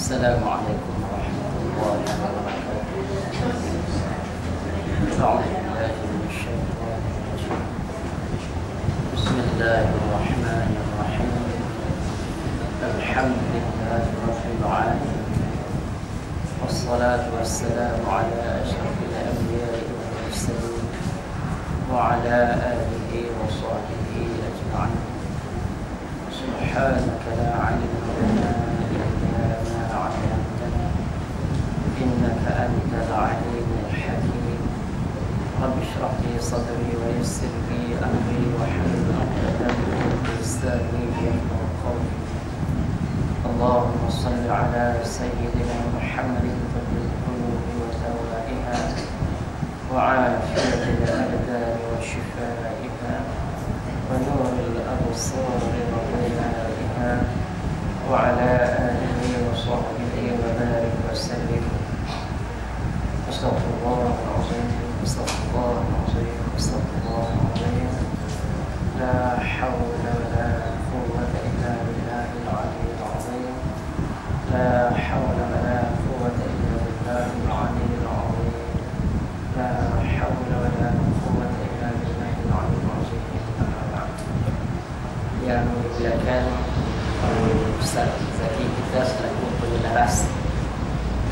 Assalamualaikum warahmatullahi wabarakatuh. Bismillahirrahmanirrahim. Alhamdulillahi rabbil alamin. Wassalatu wassalamu ala asyrafil anbiya'i wal mursalin wa ala alihi wa sahbihi ajma'in. Subhanaka la 'ilma lana إنك أنت العليم الحكيم. رب اشرح لي صدري ويسر لي أمري واحلل عقدة من لساني يفقهوا قولي. اللهم صل على سيدنا محمد طب القلوب ودوائها وعافية الأبدان وشفائها ونور الأبصار وضيائها وعلى آله وصحبه وبارك وسلم. أستغفر الله العظيم أستغفر الله العظيم أستغفر الله العظيم. لا حول ولا قوة إلا بالله العلي العظيم. لا حول ولا قوة إلا بالله العلي العظيم. لا حول ولا قوة إلا بالله العلي العظيم. أما بعد. Yang dimuliakan Ustaz Zaki kita selaku penyelaras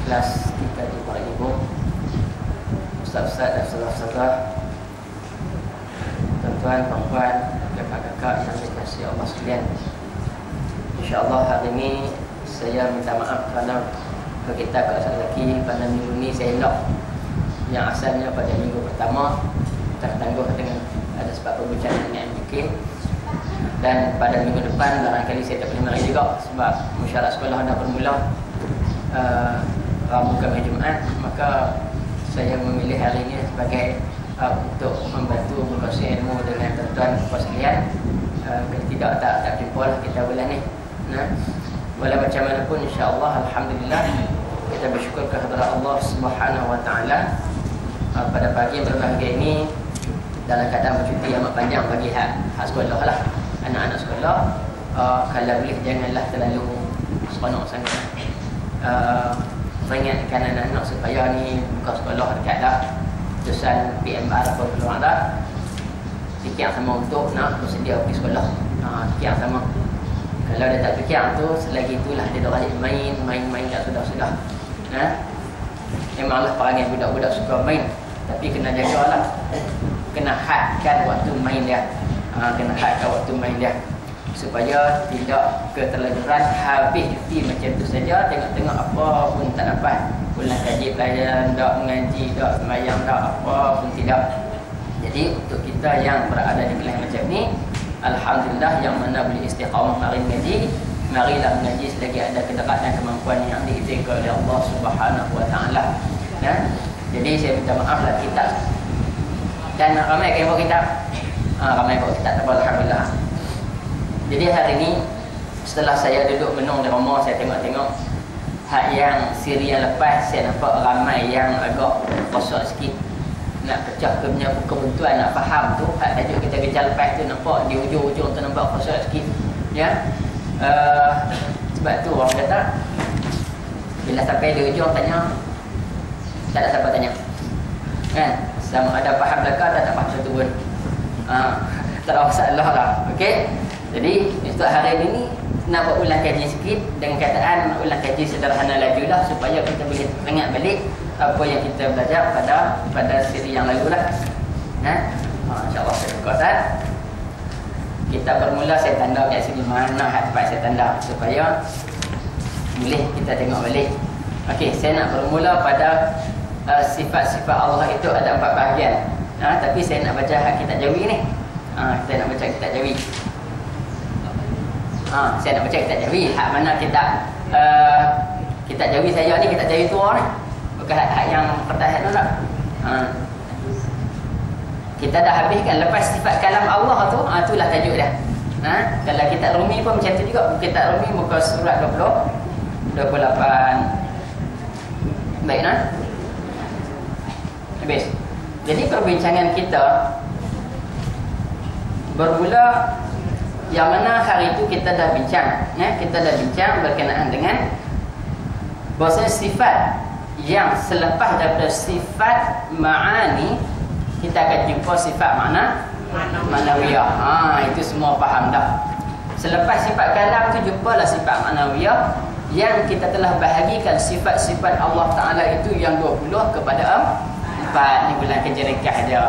kelas kita di Bawah Ibu, Ustaz-Ustaz dan saudara-saudara, tuan-tuan, puan-puan, kakak-kakak yang dikasihi Allah sekalian. InsyaAllah hari ini saya minta maaf kerana kita kat Ustaz Zaki pada minggu ini saya lock yang asalnya pada minggu pertama tertangguh dengan ada sebab perbincangan dengan MBK. Dan pada minggu depan barangkali saya tak boleh mari juga sebab mesyuarat sekolah dah bermula Rabu Khamis Jumaat. Maka saya memilih hari ini sebagai untuk membantu berkongsi ilmu dengan tuan-tuan puan sekalian. Kalau tidak tak jumpa lah kita bulan ni. Walau macam mana pun insya-Allah alhamdulillah kita bersyukur kepada Allah Subhanahu wa taala pada pagi yang berbahagia ini dalam keadaan bercuti amat panjang bagi hak sekolah lah. Anak-anak sekolah kalau boleh janganlah terlalu seronok sangat. Peringatkan anak-anak supaya ni buka sekolah dekat dah. Keputusan PMR apa keluar dah. Fikir sama untuk nak bersedia pergi sekolah. Fikir sama. Kalau dia tak fikir tu selagi itulah dia dah balik main tak sudah-sudah. Memanglah perangai budak-budak suka main, tapi kena jagalah. Kena hadkan waktu main dia. Kena hadkan waktu main dia supaya tidak keterlaluan habis cuti macam tu saja, tengok-tengok apa pun tak dapat, pulang kaji pelajaran tak, mengaji tak, sembahyang tak, apa pun tidak. Jadi untuk kita yang berada di kelas macam ni, alhamdulillah yang mana boleh istiqamah mari mengaji, marilah mengaji selagi ada kedekatan dan kemampuan yang diizinkan oleh Allah Subhanahu wa taala. Jadi saya minta maaflah kita dan ramai yang bawa kitab. Ramai bawa kitab, alhamdulillah. Jadi hari ini setelah saya duduk menung di rumah, saya tengok-tengok hak yang siri yang lepas, saya nampak ramai yang agak kosong sikit nak pecah ke punya kebuntuan, nak faham tu hak tajuk kita kejar lepas tu, nampak di ujung-ujung tu nampak kosong sikit ya. Sebab tu orang kata bila sampai di ujung tanya tak ada siapa tanya kan, sama ada faham belakang dan tak faham satu pun. Tak ada masalah lah. Okey. Jadi untuk hari ini nak buat ulang kaji sikit dengan kataan nak ulang kaji sederhana laju lah supaya kita boleh ingat balik apa yang kita belajar pada siri yang lalu lah. InsyaAllah saya buka Ustaz. Kita bermula saya tanda kat sini mana tempat saya tanda supaya boleh kita tengok balik. Okey, saya nak bermula pada sifat-sifat Allah itu ada 4 bahagian. Tapi saya nak baca kitab Jawi ni. Kita nak baca kitab Jawi. Saya nak baca kitab Jawi. Hak mana kitab Jawi saya ni, kitab Jawi tua ni. Bukan hak yang pertahan tu tak. Kita dah habiskan lepas sifat kalam Allah tu, itulah tajuk dia. Kalau kitab Rumi pun macam tu juga. Kitab Rumi muka surat 28. Baik habis. Jadi perbincangan kita bermula yang mana hari itu kita dah bincang, kita dah bincang berkenaan dengan bahasanya sifat yang selepas daripada sifat ma'ani, kita akan jumpa sifat ma'nawiyah. Itu semua faham dah. Selepas sifat kalam tu jumpalah sifat ma'nawiyah, yang kita telah bahagikan sifat-sifat Allah Ta'ala itu yang 20 kepada 4. Ni bulan kerja ringkas dia.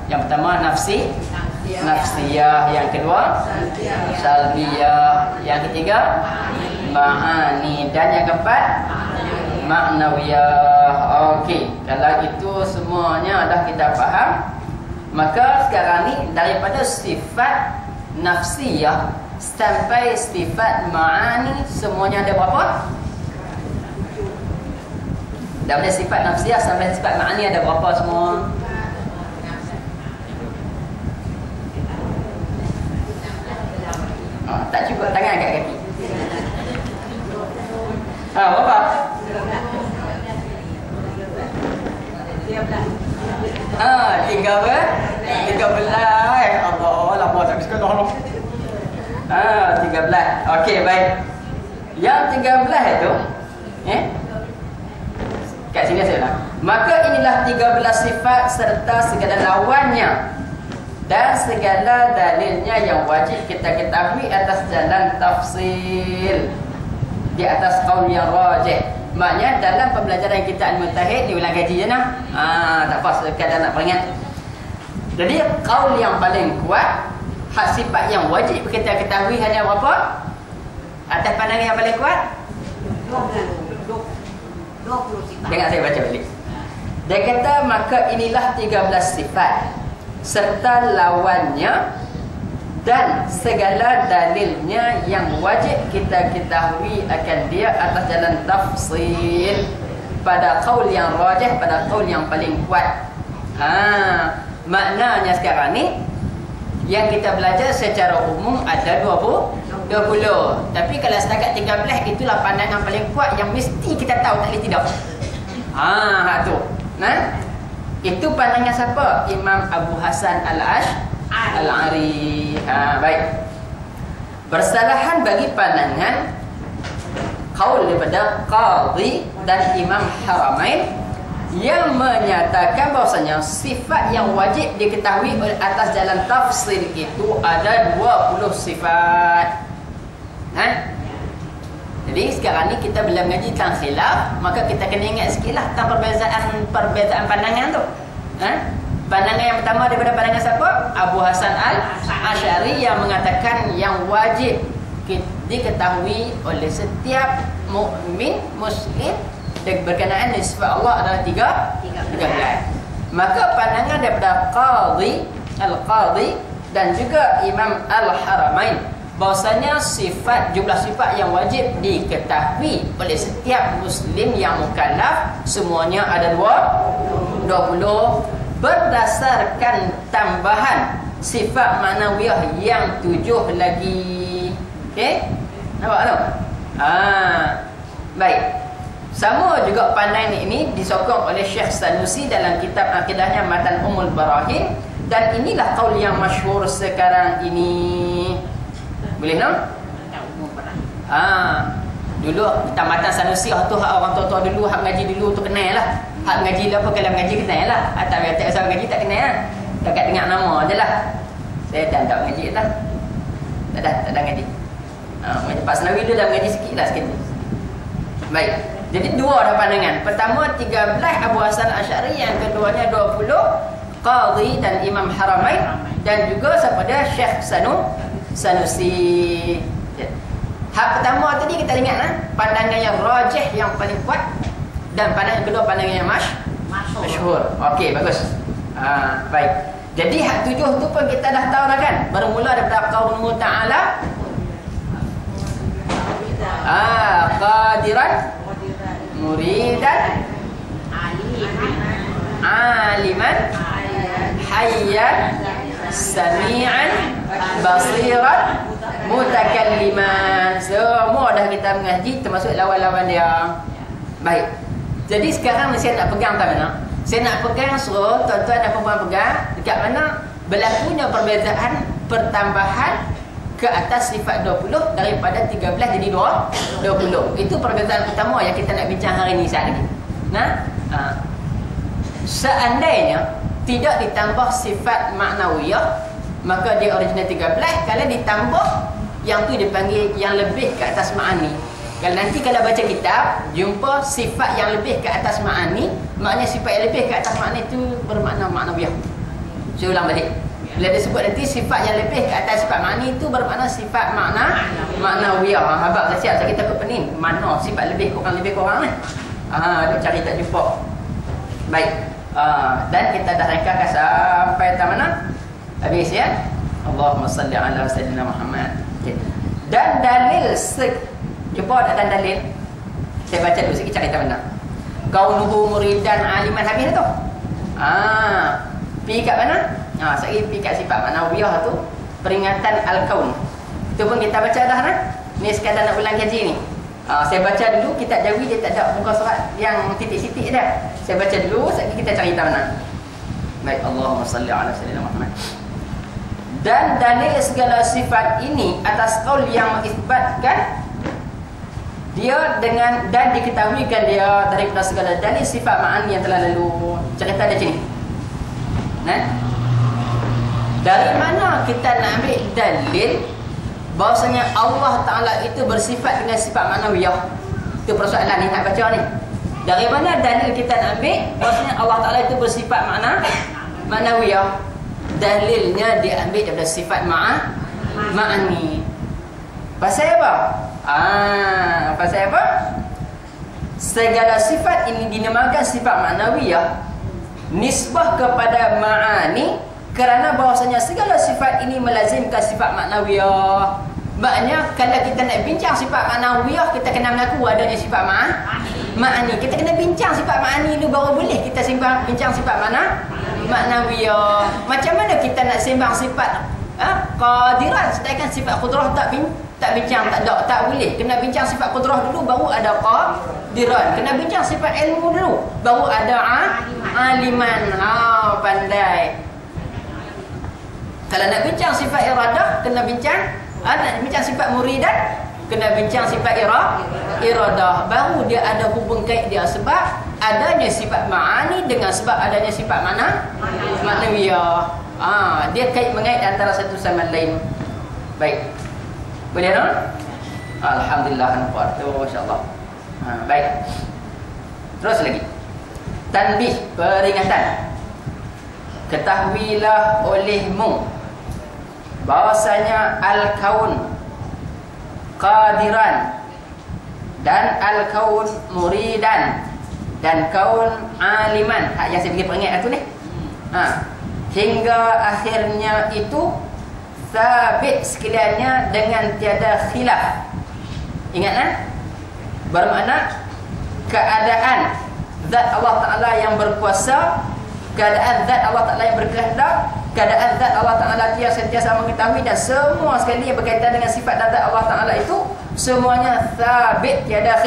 Yang pertama nafsiyah, yang kedua salbiyah, yang ketiga ma'ani, dan yang keempat ma'nawiyah. Okey, kalau itu semuanya dah kita faham, maka sekarang ni daripada sifat nafsiyah sampai sifat ma'ani semuanya ada berapa? Daripada sifat nafsiyah sampai sifat ma'ani ada berapa semua? Tak cukup tangan kat kaki. Berapa? 13. Allah, lama tak sekolah lah. 13. Okey, baik. Yang 13 itu kat sini saya ulang. Maka inilah 13 sifat serta segala lawannya dan segala dalilnya yang wajib kita ketahui atas jalan tafsil, di atas qaul yang rajih. Maknanya dalam pembelajaran kita al-mujtahid ni ulang gaji je nak. Tak apa, sekadar nak peringat. Jadi qaul yang paling kuat, hak sifat yang wajib kita ketahui hanya berapa? Atas pandangan yang paling kuat 20 sifat. Dengar saya baca balik. Dia kata maka inilah 13 sifat serta lawannya dan segala dalilnya yang wajib kita ketahui akan dia atas jalan tafsil, pada qaul yang rajih, pada qaul yang paling kuat. Maknanya sekarang ni yang kita belajar secara umum ada 20. Tapi kalau setakat 13, itulah pandangan paling kuat yang mesti kita tahu, tak boleh tidak. Tu. Itu pandangan siapa? Imam Abu Hasan Al-Ash'ari. Baik. Bersalahan bagi pandangan qaul daripada Qadhi dan Imam Haramain yang menyatakan bahawasanya sifat yang wajib diketahui oleh atas jalan tafsil itu ada 20 sifat. Jadi sekarang ni kita bila mengaji tentang khilaf, maka kita kena ingat sikitlah tentang perbezaan pandangan tu. Pandangan yang pertama daripada pandangan siapa? Abu Hasan Al-Ash'ari yang mengatakan yang wajib diketahui oleh setiap mukmin muslim berkenaan dengan sifat Allah adalah 13. Maka pandangan daripada Al-Qadhi dan juga Imam Al-Haramain bahwasanya jumlah sifat yang wajib diketahui oleh setiap muslim yang mukallaf semuanya ada 20 berdasarkan tambahan sifat ma'nawiyah yang 7 lagi. Okey? Nampak tak? Baik. Sama juga pandangan ini disokong oleh Syekh Sanusi dalam kitab akidahnya Matan Ummul Barahin, dan inilah qaul yang masyhur sekarang ini. Boleh tak? Dulu tamatan Sanusi tu hak orang tua-tua dulu, hak mengaji dulu tu kenal lah. Hak mengaji apa, kalau mengaji kenal lah. Tak asal mengaji tak kenal lah. Dekat dengar nama je lah. Saya tak mengaji lah. Tak ada mengaji. Pak Senawi dia dah mengaji sikit lah sekali. Baik. Jadi dua ada pandangan. Pertama 13 Abu Hasan Ash'ari, yang keduanya 20 Qadhi dan Imam Haramain, dan juga siapa dia? Syekh Sanusi. Hak pertama tadi kita ingat pandangan yang rajih yang paling kuat, dan pandangan kedua pandangan yang masyhur. Okey, bagus. Baik. Jadi hak 7 tu pun kita dah tahu dah kan. Bermula daripada qauluhu ta'ala qadiran muridan aliman hayyan sami'an basiran mutakalliman. Semua dah kita mengaji termasuk lawan-lawan dia. Baik. Jadi sekarang saya nak pegang tak mana? Saya nak pegang suruh tuan-tuan dan puan-puan pegang dekat mana berlakunya perbezaan pertambahan ke atas sifat 20 daripada 13 jadi 20. Itu perbezaan utama yang kita nak bincang hari ini saat ini. Nah, seandainya tidak ditambah sifat maknawiyah, maka dia original 13. Kalau ditambah, yang tu dipanggil yang lebih ke atas ma'ani. Kalau nanti kalau baca kitab jumpa sifat yang lebih ke atas ma'ani, maknanya sifat yang lebih ke atas ma'ani itu bermakna maknawiyah. Saya ulang balik. Bila dia sebut nanti sifat yang lebih ke atas sifat ma'ani itu bermakna sifat maknawiyah. Habaq dah siap, saya takut pening. Mana sifat lebih kurang ni? Dia cari tak jumpa. Baik. Dan kita dah rengkahkan sampai tak mana? Habis ya. Allahumma salli ala sayyidina Muhammad. Okay. Dan dalil jumpa tak dan dalil? Saya baca dulu sikit cari tak mana. Kaunuhu muridan aliman, habis dah tu. Pergi kat mana? Saya pergi kat sifat maknawiyah tu, peringatan al-kaun. Itu pun kita baca dah kan? Ni sekadar nak ulang kaji ni. Saya baca dulu, kitab Jawi dia tak ada muka surat yang titik-titik dah. Saya baca dulu, sekali kita cari tahu mana. Baik, Allahumma salli ala sayyidina Muhammad. Dan dalil segala sifat ini atas qaul yang mengisbatkan dia dengan dan diketahuikan dia daripada segala dalil sifat ma'ani yang telah lalu. Cerita dia sini. Nah, dari mana kita nak ambil dalil bahawasanya Allah Ta'ala itu bersifat dengan sifat maknawiyah? Itu persoalan ni nak baca ni. Dari mana dalil kita nak ambil bahawasanya Allah Ta'ala itu bersifat maknawiyah? Dalilnya diambil daripada sifat ma'ani. Pasal apa? Pasal apa? Segala sifat ini dinamakan sifat maknawiyah nisbah kepada ma'ani kerana bahawasanya segala sifat ini melazimkan sifat maknawiyah. Maknanya kalau kita nak bincang sifat maknawiyah, kita kena mengaku adanya sifat ma'ani. Kita kena bincang sifat ma'ani dulu baru boleh kita bincang sifat maknawiyah. Macam mana kita nak sembang sifat qadiran sedangkan sifat qudrah tak bincang, tak boleh. Kena bincang sifat qudrah dulu baru ada qadiran. Kena bincang sifat ilmu dulu baru ada aliman. Pandai. Kalau nak bincang sifat iradah, kena bincang nak bincang sifat muridan, kena bincang sifat iradah. Baru dia ada hubung kait dia, sebab adanya sifat ma'ani dengan sebab adanya sifat maknawiyah. Dia kait mengait antara satu sama lain. Baik. Boleh tak? Alhamdulillah, nampak tu, masya-Allah. Baik. Terus lagi. Tanbih, peringatan. Ketahuilah olehmu bahwasanya al-kaun qadiran dan al-kaun muridan dan kaun aliman. Yang saya bagi peringat tu ni. Hingga akhirnya itu sabit sekaliannya dengan tiada khilaf. Ingat bermakna keadaan zat Allah Ta'ala yang berkuasa, keadaan zat Allah Ta'ala yang berkehendak, keadaan zat Allah Ta'ala yang sentiasa mengetahui, dan semua sekali yang berkaitan dengan sifat dan zat Allah Ta'ala itu semuanya sabit, tiada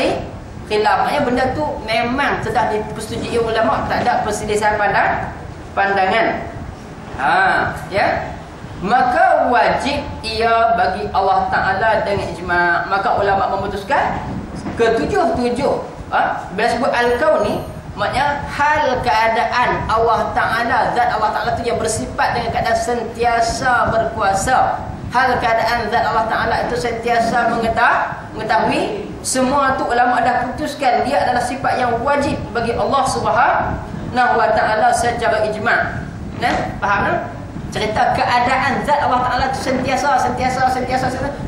khilaf. Maknanya benda tu memang telah dipersetujui ulama, tak ada perselisihan pandangan. Ya. Maka wajib ia bagi Allah Ta'ala dengan ijma'. Maka ulama memutuskan ketujuh-tujuh bila sebut al-kaun ni, maknanya hal keadaan Allah Ta'ala, zat Allah Ta'ala tu yang bersifat dengan keadaan sentiasa berkuasa. Hal keadaan zat Allah Ta'ala itu sentiasa mengetahui. Semua tu ulama dah putuskan dia adalah sifat yang wajib bagi Allah Subhanahu wa Ta'ala secara ijma'. Faham tak? Cerita keadaan zat Allah Ta'ala itu sentiasa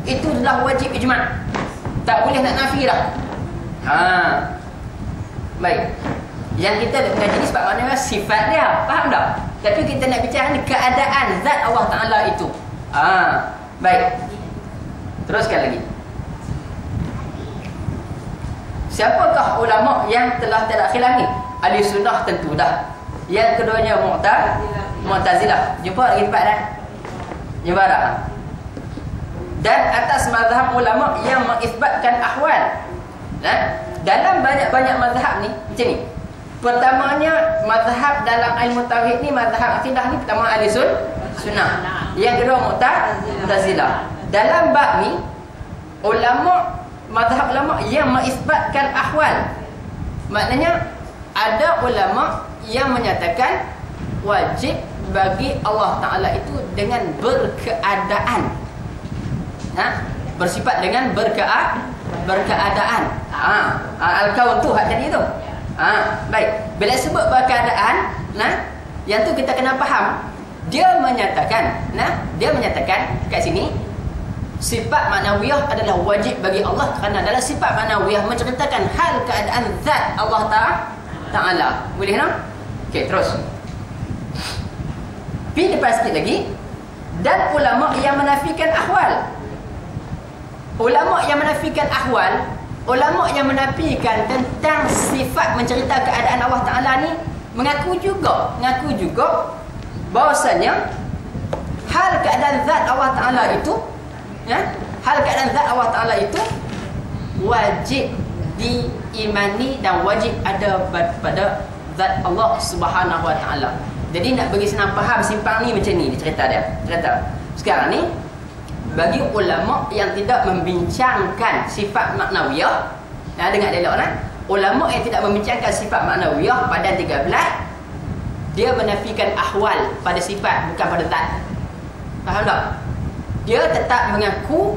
itu adalah wajib ijma'. Tak boleh nak nafi dah. Baik. Yang kita nak mengaji ni sebab maknanya sifat dia, faham tak? Tapi kita nak bicara ni keadaan zat Allah Ta'ala itu. Baik. Teruskan lagi. Siapakah ulama yang telah tidak khilaf ni? Ahli sunnah tentu dah. Yang keduanya Mu'tazilah. Jumpa lagi tempat dah. Jumpa dah. Dan atas mazhab ulama yang mengisbatkan ahwal. Dalam banyak-banyak mazhab ni macam ni. Pertamanya mazhab dalam ilmu tauhid ni, mazhab akidah ni pertama ahli sunnah. Yang kedua Mu'tazilah. dalam bab ni ulama, mazhab ulama yang mengisbatkan ahwal. Maknanya ada ulama yang menyatakan wajib bagi Allah Ta'ala itu dengan berkeadaan, bersifat dengan berkeadaan. Al-kaun tu hak tadi tu. Baik, bila sebut berkeadaan, yang tu kita kena faham. Dia menyatakan kat sini sifat maknawiyah adalah wajib bagi Allah kerana adalah sifat maknawiyah menceritakan hal keadaan zat Allah Ta'ala. Boleh tak? Okey, terus. Pergi depan sikit lagi. Dan ulama yang menafikan ahwal. Ulama yang menafikan ahwal, ulama yang menafikan tentang sifat mencerita keadaan Allah Ta'ala ni mengaku juga bahawasanya hal keadaan zat Allah Ta'ala itu, hal keadaan zat Allah Ta'ala itu wajib diimani dan wajib ada pada zat Allah Subhanahu Wa Ta'ala. Jadi nak bagi senang faham simpang ni macam ni cerita dia. Sekarang ni bagi ulama yang tidak membincangkan sifat maknawiyah, dengar dialog ulama yang tidak membincangkan sifat maknawiyah pada 13, dia menafikan ahwal pada sifat, bukan pada zat. Faham tak? Dia tetap mengaku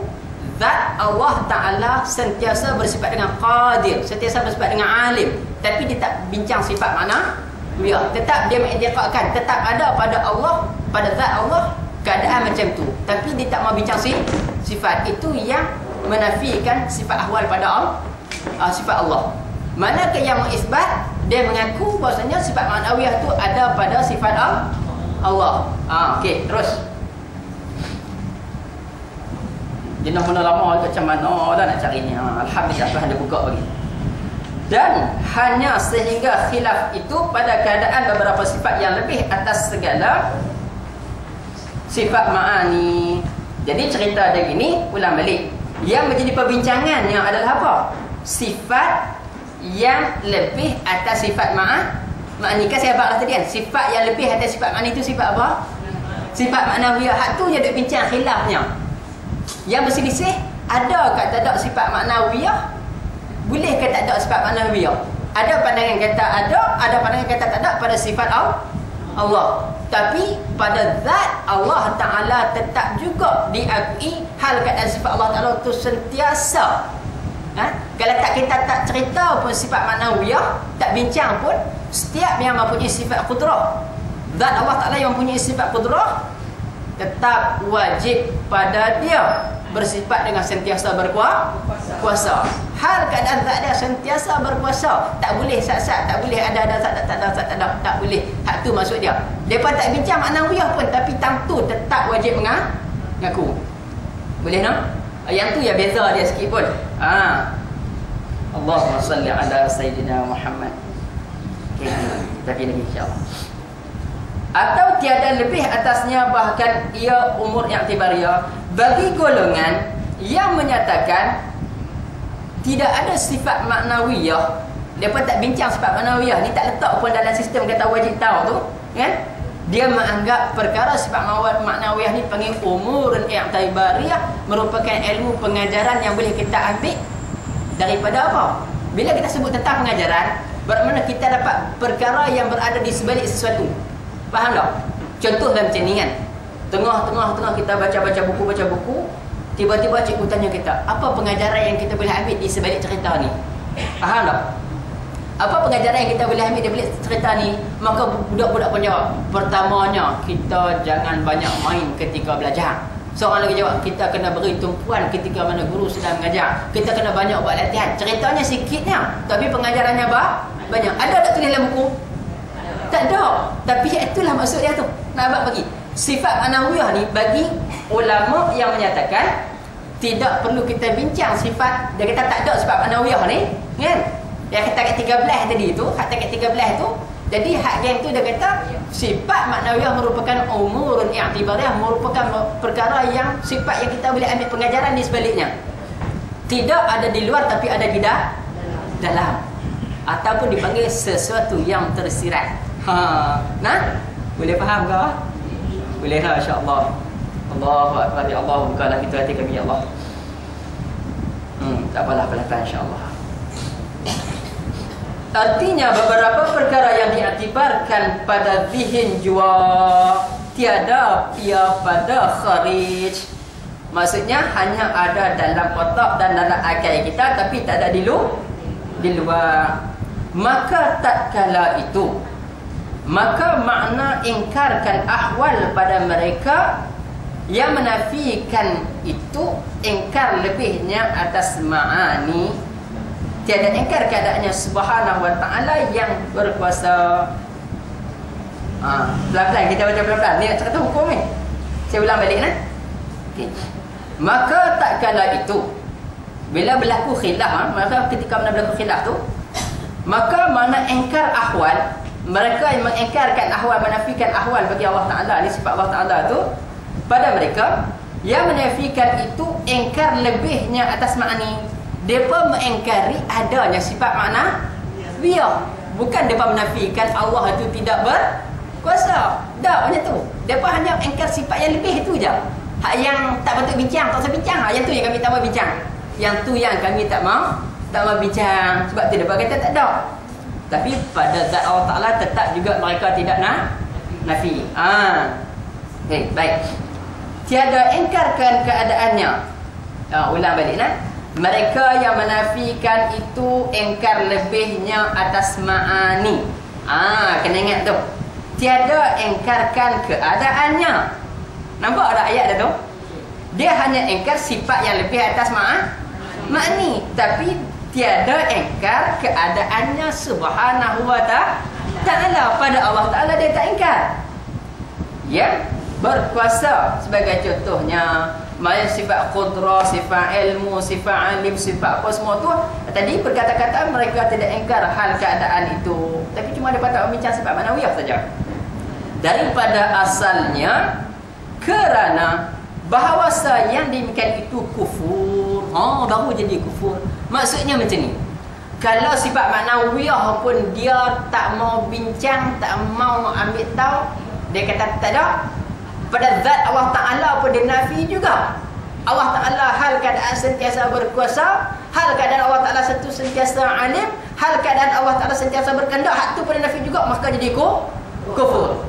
zat Allah Ta'ala sentiasa bersifat dengan qadir, sentiasa bersifat dengan alim, tapi dia tak bincang sifat maknawiyah. Tetap dia mengiktikadkan tetap ada pada Allah, pada zat Allah keadaan macam tu, tapi dia tak mau bincang sifat. Itu yang menafikan sifat ahwal pada Allah, sifat Allah. Manakah yang mengisbat, dia mengaku bahasanya sifat maknawiyah tu ada pada sifat Allah. Okey, terus. Jenis mana lama macam mana dah nak carinya. Alhamdulillah Tuhan dia buka bagi. Dan hanya sehingga khilaf itu pada keadaan beberapa sifat yang lebih atas segala sifat ma'ani. Jadi cerita dia gini, ulang balik. Yang menjadi perbincangannya adalah apa? Sifat yang lebih atas sifat ma'ani. Kan saya abang tadi kan, sifat yang lebih atas sifat ma'ani itu sifat apa? Sifat maknawiyah. Hak tu je duk bincang khilafnya. Yang berselisih, ada ke tak ada sifat maknawiyah? Boleh ke tak ada sifat maknawiyah? Ada pandangan kata ada pandangan kata tak ada pada sifat Allah. Tapi pada zat Allah Ta'ala tetap juga diakui hal keadaan sifat Allah Ta'ala itu sentiasa. Kalau kita tak cerita pun sifat maknawiyah, tak bincang pun, setiap yang mempunyai sifat qudrah, zat Allah Ta'ala yang mempunyai sifat qudrah, tetap wajib pada dia bersifat dengan sentiasa berkuasa. Hal keadaan zat dia sentiasa berkuasa, tak boleh sat-sat, tak boleh ada zat, tak boleh. Hak tu maksud dia. Depa tak bincang maknawiyah pun, tapi tentu tetap wajib mengaku. Boleh tak? Yang tu ya beza dia sikit pun. Allahumma salli ala sayyidina Muhammad. Okey, kita pergi lagi insya-Allah. Atau tiada lebih atasnya, bahkan ia umur i'tibariyah bagi golongan yang menyatakan tidak ada sifat maknawiyah. Depa tak bincang sifat maknawiyah ni, tak letak pun dalam sistem kata wajib tahu tu, kan? Dia menganggap perkara sifat maknawiyah ni panggil umurun i'tibariyah, merupakan ilmu pengajaran yang boleh kita ambil daripada apa? Bila kita sebut tentang pengajaran, bermakna kita dapat perkara yang berada di sebalik sesuatu. Faham tak? Contoh dalam macam ni kan, tengah kita baca buku, tiba-tiba cikgu tanya kita, apa pengajaran yang kita boleh ambil di sebalik cerita ni? Faham tak? Apa pengajaran yang kita boleh ambil di balik cerita ni? Maka budak-budak pun jawab, pertamanya, kita jangan banyak main ketika belajar. Seorang lagi jawab, kita kena beri tumpuan ketika mana guru sedang mengajar. Kita kena banyak buat latihan. Ceritanya sikitnya, tapi pengajarannya banyak. Ada tak tulis dalam buku? Tak ada. Tapi itulah maksud dia tu. Nak abang bagi sifat maknawiyah ni, bagi ulama yang menyatakan tidak perlu kita bincang sifat. Dia kata tak ada sifat maknawiyah ni, kan? Yang kata kat 13 tadi tu, hak kat 13 tu. Jadi hak yang tu dia kata sifat maknawiyah merupakan umurun i'tibariyah, merupakan perkara yang sifat yang kita boleh ambil pengajaran di sebaliknya. Tidak ada di luar tapi ada di dalam. Ataupun dipanggil sesuatu yang tersirat. Nah, boleh faham ke? Boleh lah, insya-Allah. Allahu akbar ya Allah, bukalah pintu hati kami ya Allah. Tak apalah, pelan-pelan insya-Allah. Artinya beberapa perkara yang diiktibarkan pada zihin jua tiada pia pada kharij. Maksudnya hanya ada dalam otak dan dalam akal kita, tapi tak ada di luar. Maka tatkala itu, maka makna ingkarkan ahwal pada mereka yang menafikan itu ingkar lebihnya atas ma'ani. Tiada ingkar keadaannya subhanahu wa ta'ala yang berkuasa. Pelan-pelan kita baca pelan-pelan. Ni nak cerita hukum ni. Saya ulang balik okay. Maka tak kala itu, bila berlaku khilaf, maka ketika mana berlaku khilaf tu, maka mana ingkar ahwal, mereka yang mengingkarkan ahwal, menafikan ahwal bagi Allah Ta'ala, ni sifat Allah Ta'ala tu, pada mereka yang menafikan itu ingkar lebihnya atas makni. Mereka mengingkari adanya sifat makna biar, bukan mereka menafikan Allah itu tidak berkuasa. Tak macam tu. Mereka hanya ingkar sifat yang lebih itu je. Hak yang tak patut bincang, tak usah bincang. Yang tu yang kami tak mau bincang. Yang tu yang kami tak mau bincang. Sebab tu mereka kata tak ada. Tapi pada zat Allah Ta'ala tetap juga mereka tidak nafi. Okay, baik. Tiada ingkarkan keadaannya. Ulang balik mereka yang menafikan itu ingkar lebihnya atas ma'ani. Kena ingat tu. Tiada ingkarkan keadaannya. Nampak ada ayat dah tu? Dia hanya ingkar sifat yang lebih atas ma'ani, tapi tiada ingkar keadaannya subhanahu wa ta'ala. Pada Allah Ta'ala dia tak ingkar. Ya, berkuasa sebagai contohnya. Maksudnya sifat qudrah, sifat ilmu, sifat alim, sifat apa semua tu. Tadi berkata-kata mereka tidak ingkar hal keadaan itu, tapi cuma dapat bincang sifat manawiyah saja. Daripada asalnya, kerana bahawasa yang demikian itu kufur. Baru jadi kufur. Maksudnya macam ni. Kalau sifat manawiyah pun dia tak mau bincang, tak mau ambil tahu, dia kata tak ada. Pada zat Allah Ta'ala pun dia nafi juga. Allah Ta'ala hal keadaan sentiasa berkuasa, hal keadaan Allah Ta'ala sentiasa alim, hal keadaan Allah Ta'ala sentiasa berkehendak, hak tu pun dia nafi juga, maka jadi kufur.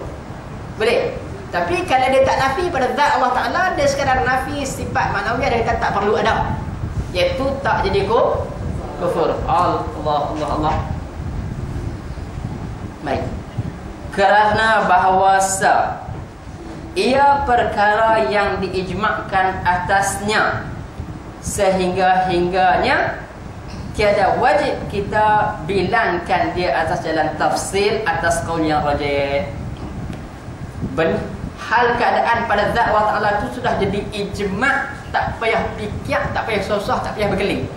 Boleh? Tapi kalau dia tak nafi pada zat Allah Ta'ala, dia sekadar nafi sifat manawiyah, dia kata tak perlu ada, iaitu tak jadi kufur. Allah. Baik. Kerana bahawasa ia perkara yang diijmakkan atasnya, sehingga-hingganya tiada wajib kita bilangkan dia atas jalan tafsir atas qaul yang rajih. Hal keadaan pada zat Allah Ta'ala itu sudah jadi ijma', tak payah fikir, tak payah susah, tak payah bergeling.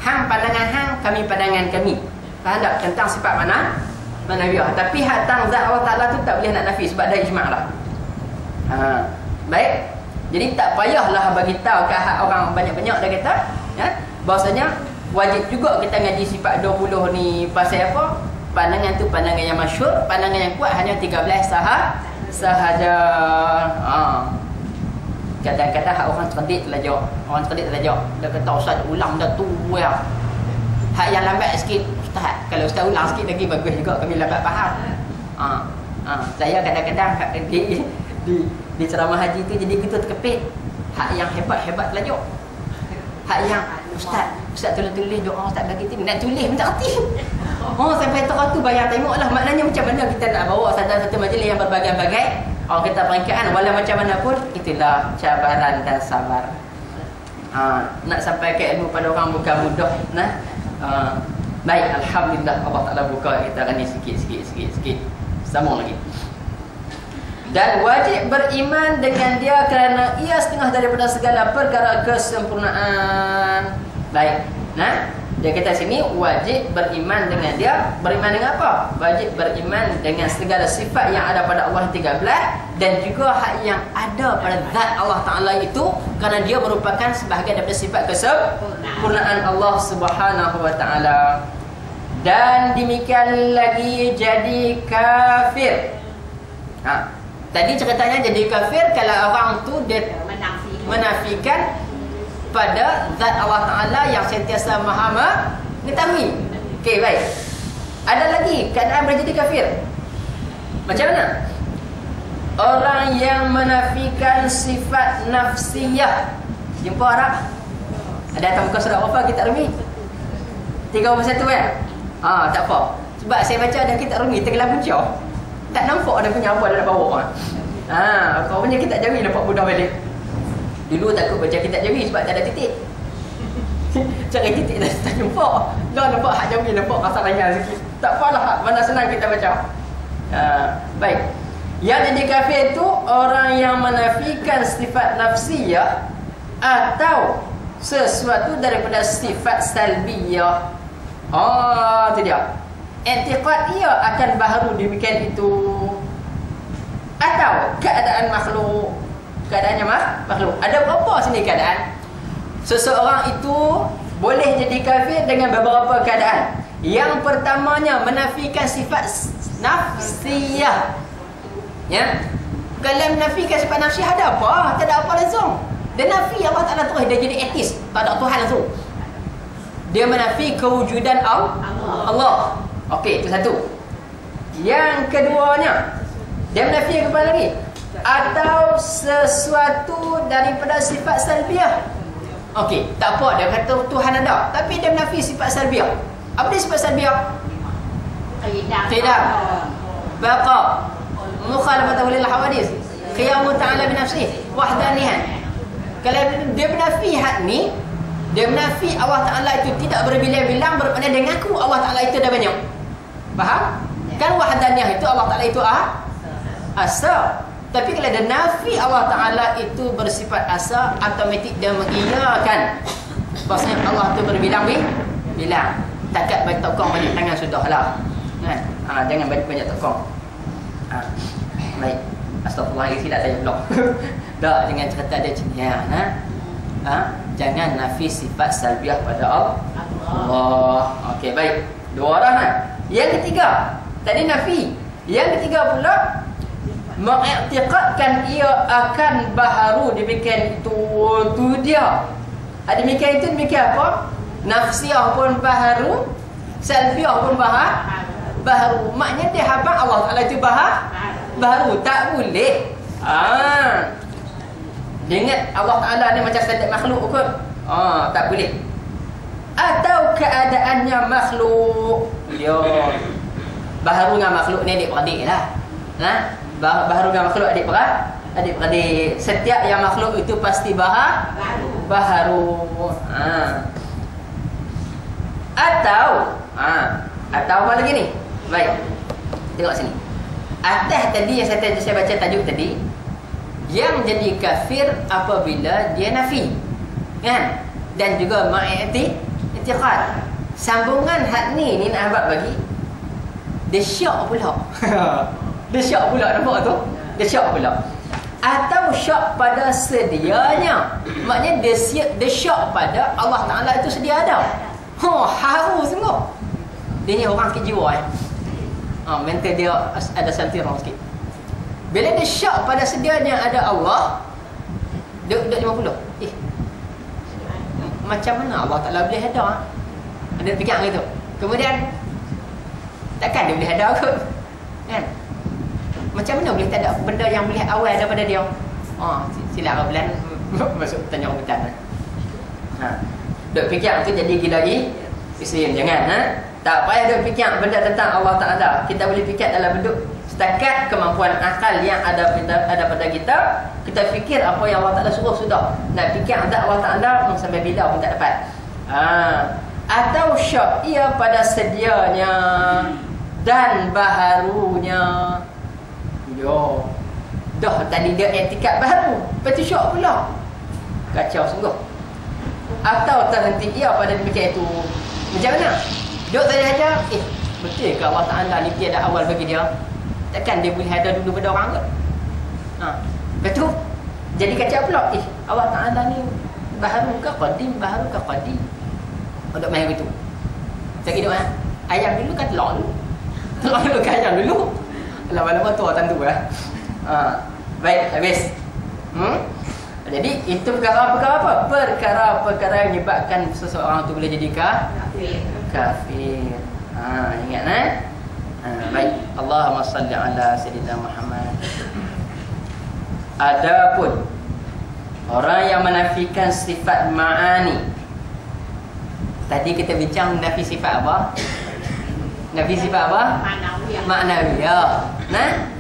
Hang pandangan hang, kami pandangan kami. Faham tak? Tentang sifat manawiyah. Tapi tentang zat Allah Ta'ala tu tak boleh nak nafi sebab dah ijma' lah. Baik. Jadi tak payahlah bagi tahu ke orang banyak-banyak dah kata, bahasanya wajib juga kita ngaji sifat 20 ni. Pasal apa? Pandangan tu pandangan yang masyhur, pandangan yang kuat hanya 13 sahaja. Kadang-kadang orang cerdik terlajak. Dia kata ustaz ulang dah tu ya. Hak yang lambat sikit ustaz. Kalau ustaz ulang sikit lagi bagus juga, kami lambat faham. Saya kadang-kadang di ceramah haji tu jadi kita terkepit. Hak yang hebat-hebat terlajak. Hak yang ustaz tulis doa ustaz bagi tu nak tulis minta hati. Sampai tu bayar tengoklah maknanya macam mana kita nak bawa satu majlis yang berbagai-bagai. Kita perangkaan walau macam mana pun, itulah cabaran dan sabar. Nak sampai ke ilmu pada orang bukan mudah. Baik, alhamdulillah Allah Ta'ala buka kita ni sikit. Sambung lagi. Dan wajib beriman dengan dia kerana ia setengah daripada segala perkara kesempurnaan. Baik. Dia kata sini wajib beriman dengan dia. Beriman dengan apa? Wajib beriman dengan segala sifat yang ada pada Allah 13 dan juga hak yang ada pada zat Allah Ta'ala itu, kerana dia merupakan sebahagian daripada sifat kesempurnaan Allah Subhanahu wa Ta'ala. Dan demikian lagi jadi kafir. Tadi ceritanya jadi kafir kalau orang tu dia menafikan pada zat Allah Ta'ala yang sentiasa maha mengetahui. Okey, baik. Ada lagi keadaan boleh jadi kafir. Macam mana? Orang yang menafikan sifat nafsiyah. Jumpa Arab? Ada atas muka surat berapa kitab Rumi? 31 kan? Tak apa. Sebab saya baca ada kitab Rumi tenggelam punca. Tak nampak ada punya apa dalam bawah. Kau punya kitab Jawi nampak mudah balik. Dulu takut baca kitab Jawi sebab tak ada titik. Cari titik tak nampak. Dah nampak hak Jawi nampak rasa ringan sikit. Tak apalah, mana senang kita baca. Baik. Yang jadi kafir tu orang yang menafikan sifat nafsiyah atau sesuatu daripada sifat salbiyah. Itu dia. I'tiqad ia akan baharu demikian itu. Atau keadaan makhluk. Keadaannya makhluk. Ada berapa sini keadaan? Seseorang itu boleh jadi kafir dengan beberapa keadaan. Yang pertamanya menafikan sifat nafsiyah. Ya. Kalau menafikan sifat nafsiyah ada apa? Tak ada apa langsung. Dia nafi Allah Ta'ala terus, dia jadi etis. Tak ada Tuhan langsung. Dia menafi kewujudan Allah. Okey, itu satu. Yang keduanya, dia menafi yang kepada lagi. Atau sesuatu daripada sifat salbiah. Okey, tak apa, dia kata Tuhan ada, tapi dia menafi sifat salbiah. Apa dia sifat salbiah? Tidak. Baqa. Mukhalafatan lil hawadis. Qiyamu ta'ala bi nafsihi. Wahdaniyah. Kalau dia menafi hak ni, dia menafi Allah Ta'ala itu tidak berbilang-bilang, bermakna dia ngaku Allah Ta'ala itu dah banyak. Faham? Kan wahdaniyah itu Allah Ta'ala itu asa. Tapi kalau dia nafi Allah Ta'ala itu bersifat asa, automatik dia mengiyakan bahasanya Allah itu berbilang-bilang. Takat bagi tokong banyak tangan sudahlah. Kan? Jangan banyak tokong. Baik. Astagfirullahaladzim, tak tanya blok. Tak, dengan cerita dia jangan nafi sifat salbiah pada Allah. Okey, baik. Dua orang Yang ketiga, tadi nafi. Yang ketiga pula mengiktikadkan ia akan baharu demikian itu dia. Demikian itu demikian apa? Nafsiyah pun baharu, salbiah pun baharu. Maknanya dia habaq Allah Ta'ala itu baharu. Tak boleh. Dia ingat Allah Ta'ala ni macam standard makhluk kot. Tak boleh. Atau keadaannya makhluk. Baharu dengan makhluk ni adik-beradik lah. Baharu dengan makhluk adik-beradik. Setiap yang makhluk itu pasti baharu. Atau apa lagi ni? Baik. Tengok sini. Atas tadi yang saya baca tajuk tadi, yang jadi kafir apabila dia nafi, kan? Dan juga ma'iktikad. Sambungan hak ni nak abang bagi. Dia syak pula. Dia syak pula, nampak tu? Dia syak pula. Atau syak pada sedianya. Maknanya dia syak pada Allah Ta'ala itu sedia ada. Haru sungguh. Dia ni orang sikit jiwa mental dia ada santiran sikit. Bila dia syak pada sedianya ada Allah, dia 50. Macam mana Allah Ta'ala boleh ada? Ada fikir gitu. Kemudian takkan dia boleh ada kot, kan? Macam mana boleh tak ada benda yang boleh awal daripada dia? Sila Rablan masuk tanya rebutan. Duk fikir tu jadi gila-gila. Islam jangan tak payah duk fikir benda tentang Allah Ta'ala. Kita boleh fikir dalam bentuk setakat kemampuan akal yang ada pada kita. Kita fikir apa yang Allah Ta'ala suruh sudah. Nak fikir ada Allah Ta'ala sampai bila pun tak dapat. Atau syak ia pada sedianya dan baharunya. Dah tadi dia etikat baharu, lepas tu syak pula. Kacau sungguh. Atau terhenti ia pada demikian itu. Macam mana? Duk tadi aja, betul ke Allah Ta'ala ni tiada awal bagi dia? Takkan dia boleh ada dulu pada orang kot? Betul. Jadi kacau pula. Allah Ta'ala ni baharu ke qadim, baharu ke qadim. Duk main begitu. Saya kira ayam dulu kan telur dulu. Telur dulu kan ayam dulu. Lama-lama tu tentu Baik, habis. Jadi itu perkara-perkara apa? Perkara-perkara yang menyebabkan seseorang tu boleh jadi kafir. Ingat baik. Allahumma salli ala sayyidina Muhammad. Adapun orang yang menafikan sifat ma'ani. Tadi kita bincang nafi sifat apa? Nafi sifat apa? Ma'nawiyah.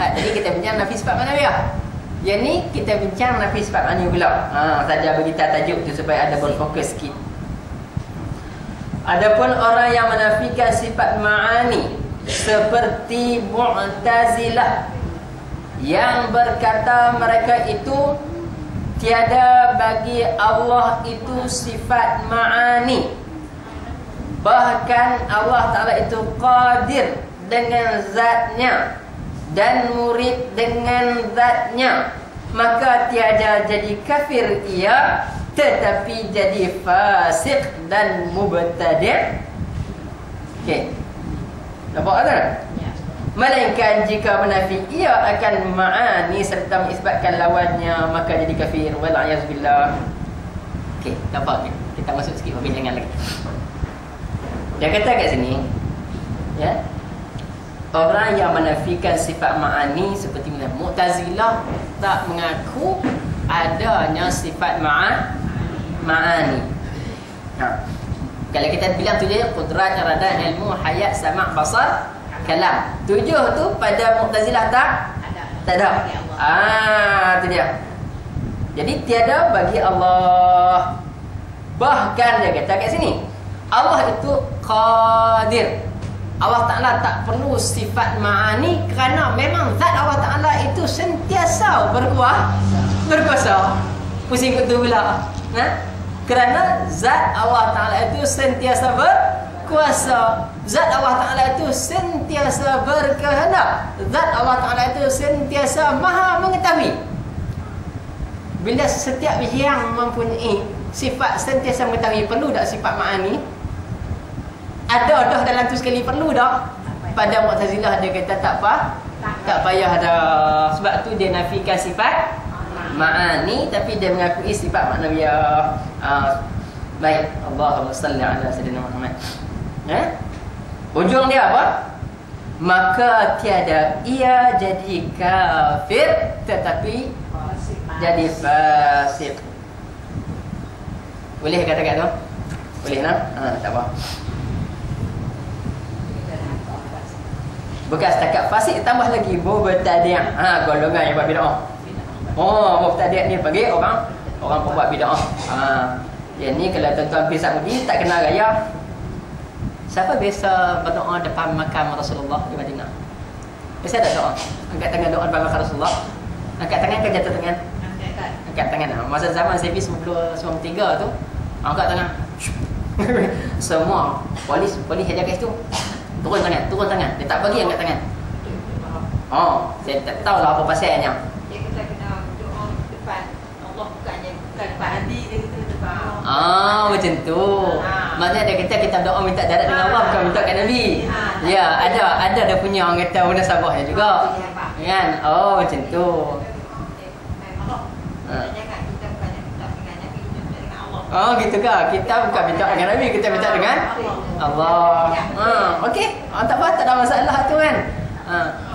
Tadi kita bincang nafi sifat ma'nawiyah. Yang ni kita bincang nafi sifat ma'ani pula. Saja bagi tajuk tu supaya ada berfokus sikit. Adapun orang yang menafikan sifat ma'ani seperti Mu'tazilah yang berkata mereka itu tiada bagi Allah itu sifat ma'ani, bahkan Allah Ta'ala itu qadir dengan zatnya dan murid dengan zatnya, maka tiada jadi kafir ia, tetapi jadi fasik dan mubtadi'. Okey, nampak tak? Melainkan jika menafi ia akan ma'ani serta mengisbatkan lawannya, maka jadi kafir. Wal'ayazubillah. Okey, nampak? Kita masuk sikit perbincangan lagi. Dia kata kat sini, ya, orang yang menafikan sifat ma'ani seperti Mu'tazilah tak mengaku adanya sifat ma'ani. Kalau kita bilang tujuh, qudrat, iradah, ilmu, hayat, sama', basar, kalam. Tujuh tu pada Mu'tazilah tak ada. Itu dia. Jadi tiada bagi Allah. Bahkan dia kata kat sini, Allah itu qadir. Allah Ta'ala tak perlu sifat ma'ani kerana memang zat Allah Ta'ala itu sentiasa berkuasa. Pusing ke tu pula. Kerana zat Allah Ta'ala itu sentiasa berkuasa. Zat Allah Ta'ala itu sentiasa berkehendak. Zat Allah Ta'ala itu sentiasa maha mengetahui. Bila setiap yang mempunyai sifat sentiasa mengetahui, perlu tak sifat ma'ani? Ada dah dalam tu sekali, perlu dah. Pada Mu'tazilah dia kata tak payah dah. Sebab tu dia nafikan sifat ma'ani, tapi dia mengakui sifat ma'nawiyah. Baik, Allahumma salli ala sayyidina Muhammad. Ujung dia apa? Maka tiada ia jadi kafir, tetapi jadi fasik. Boleh kata-kata tu? Boleh nak? Tak apa. Bukan setakat fasik, tambah lagi mubtadi'. Golongan yang buat bid'ah. Mubtadi' ni bagi orang pembuat bid'ah. Yang ni kalau tuan-tuan pergi Saudi tak kenal raya. Siapa biasa berdoa depan makam Rasulullah di Madinah? Biasa tak doa? Angkat tangan doa depan makam Rasulullah. Angkat tangan ke jatuh tangan? Angkat tangan. Masa zaman servis 93 tu, angkat tangan. Semua polis yang jaga situ turun tangan. Dia tak bagi angkat tangan. Saya tak tahulah apa pasalnya. Dia kata kena doa depan Allah, bukan depan hati dia, kata depan. Macam tu. Maksudnya dia kata kita doa minta darat dengan Allah, bukan minta kat Nabi. Ya, ada dia punya orang kata munasabahnya juga. Kan? Macam tu. Jangan kita bukan minta dengan Nabi, kita minta dengan Allah. Gitu ke? Kita bukan minta dengan Nabi, kita minta dengan Allah. Okey. Tak apa, tak ada masalah tu kan.